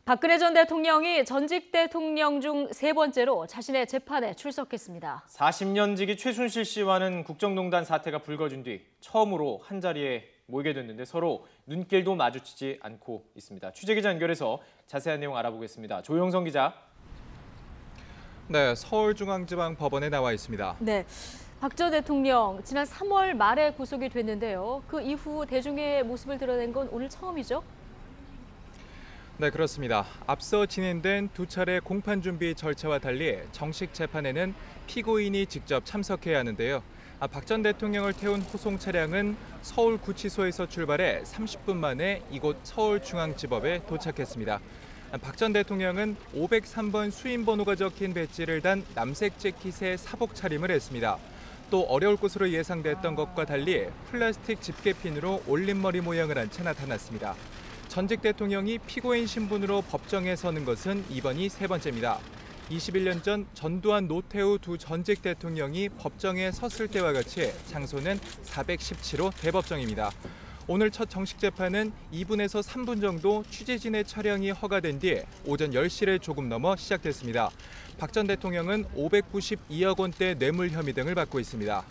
박근혜 전 대통령이 전직 대통령 중 세 번째로 자신의 재판에 출석했습니다. 40년지기 최순실 씨와는 국정농단 사태가 불거진 뒤 처음으로 한자리에 모이게 됐는데 서로 눈길도 마주치지 않고 있습니다. 취재기자 연결해서 자세한 내용 알아보겠습니다. 조영성 기자. 네, 서울중앙지방법원에 나와 있습니다. 네, 박 전 대통령 지난 3월 말에 구속이 됐는데요. 그 이후 대중의 모습을 드러낸 건 오늘 처음이죠? 네, 그렇습니다. 앞서 진행된 두 차례 공판 준비 절차와 달리 정식 재판에는 피고인이 직접 참석해야 하는데요. 박 전 대통령을 태운 호송 차량은 서울구치소에서 출발해 30분 만에 이곳 서울중앙지법에 도착했습니다. 박 전 대통령은 503번 수임번호가 적힌 배지를 단 남색 재킷에 사복 차림을 했습니다. 또 어려울 것으로 예상됐던 것과 달리 플라스틱 집게핀으로 올림머리 모양을 한 채 나타났습니다. 전직 대통령이 피고인 신분으로 법정에 서는 것은 이번이 세 번째입니다. 21년 전 전두환 노태우 두 전직 대통령이 법정에 섰을 때와 같이 장소는 417호 대법정입니다. 오늘 첫 정식 재판은 2분에서 3분 정도 취재진의 촬영이 허가된 뒤 오전 10시를 조금 넘어 시작됐습니다. 박 전 대통령은 592억 원대 뇌물 혐의 등을 받고 있습니다.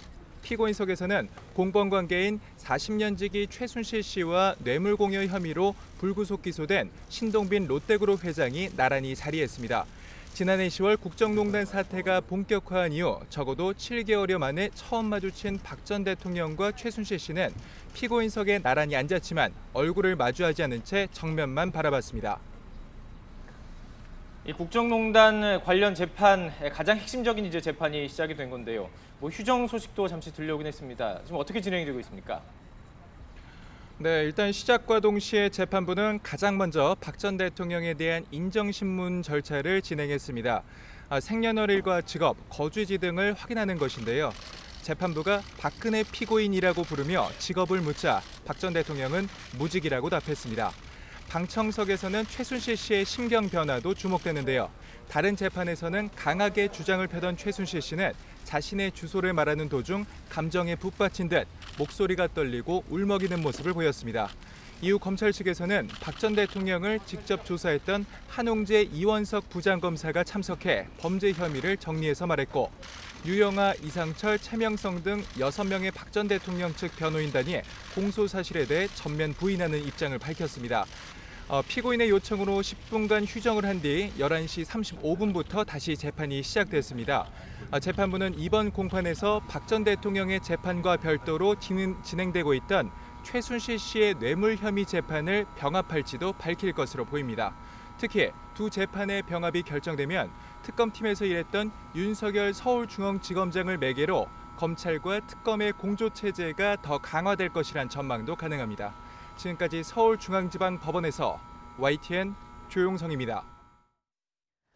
피고인석에서는 공범 관계인 40년지기 최순실 씨와 뇌물 공여 혐의로 불구속 기소된 신동빈 롯데그룹 회장이 나란히 자리했습니다. 지난해 10월 국정농단 사태가 본격화한 이후 적어도 7개월여 만에 처음 마주친 박 전 대통령과 최순실 씨는 피고인석에 나란히 앉았지만 얼굴을 마주하지 않은 채 정면만 바라봤습니다. 이 국정농단 관련 재판 가장 핵심적인 이제 재판이 시작이 된 건데요. 휴정 소식도 잠시 들려오긴 했습니다. 지금 어떻게 진행이 되고 있습니까? 네, 일단 시작과 동시에 재판부는 가장 먼저 박 전 대통령에 대한 인정신문 절차를 진행했습니다. 생년월일과 직업, 거주지 등을 확인하는 것인데요. 재판부가 박근혜 피고인이라고 부르며 직업을 묻자 박 전 대통령은 무직이라고 답했습니다. 방청석에서는 최순실 씨의 심경 변화도 주목되는데요. 다른 재판에서는 강하게 주장을 펴던 최순실 씨는 자신의 주소를 말하는 도중 감정에 북받친 듯 목소리가 떨리고 울먹이는 모습을 보였습니다. 이후 검찰 측에서는 박 전 대통령을 직접 조사했던 한홍재 이원석 부장검사가 참석해 범죄 혐의를 정리해서 말했고 유영아, 이상철, 최명성 등 6명의 박 전 대통령 측 변호인단이 공소 사실에 대해 전면 부인하는 입장을 밝혔습니다. 피고인의 요청으로 10분간 휴정을 한 뒤 11시 35분부터 다시 재판이 시작됐습니다. 재판부는 이번 공판에서 박 전 대통령의 재판과 별도로 진행되고 있던 최순실 씨의 뇌물 혐의 재판을 병합할지도 밝힐 것으로 보입니다. 특히 두 재판의 병합이 결정되면 특검팀에서 일했던 윤석열 서울중앙지검장을 매개로 검찰과 특검의 공조체제가 더 강화될 것이란 전망도 가능합니다. 지금까지 서울중앙지방법원에서 YTN 조용성입니다.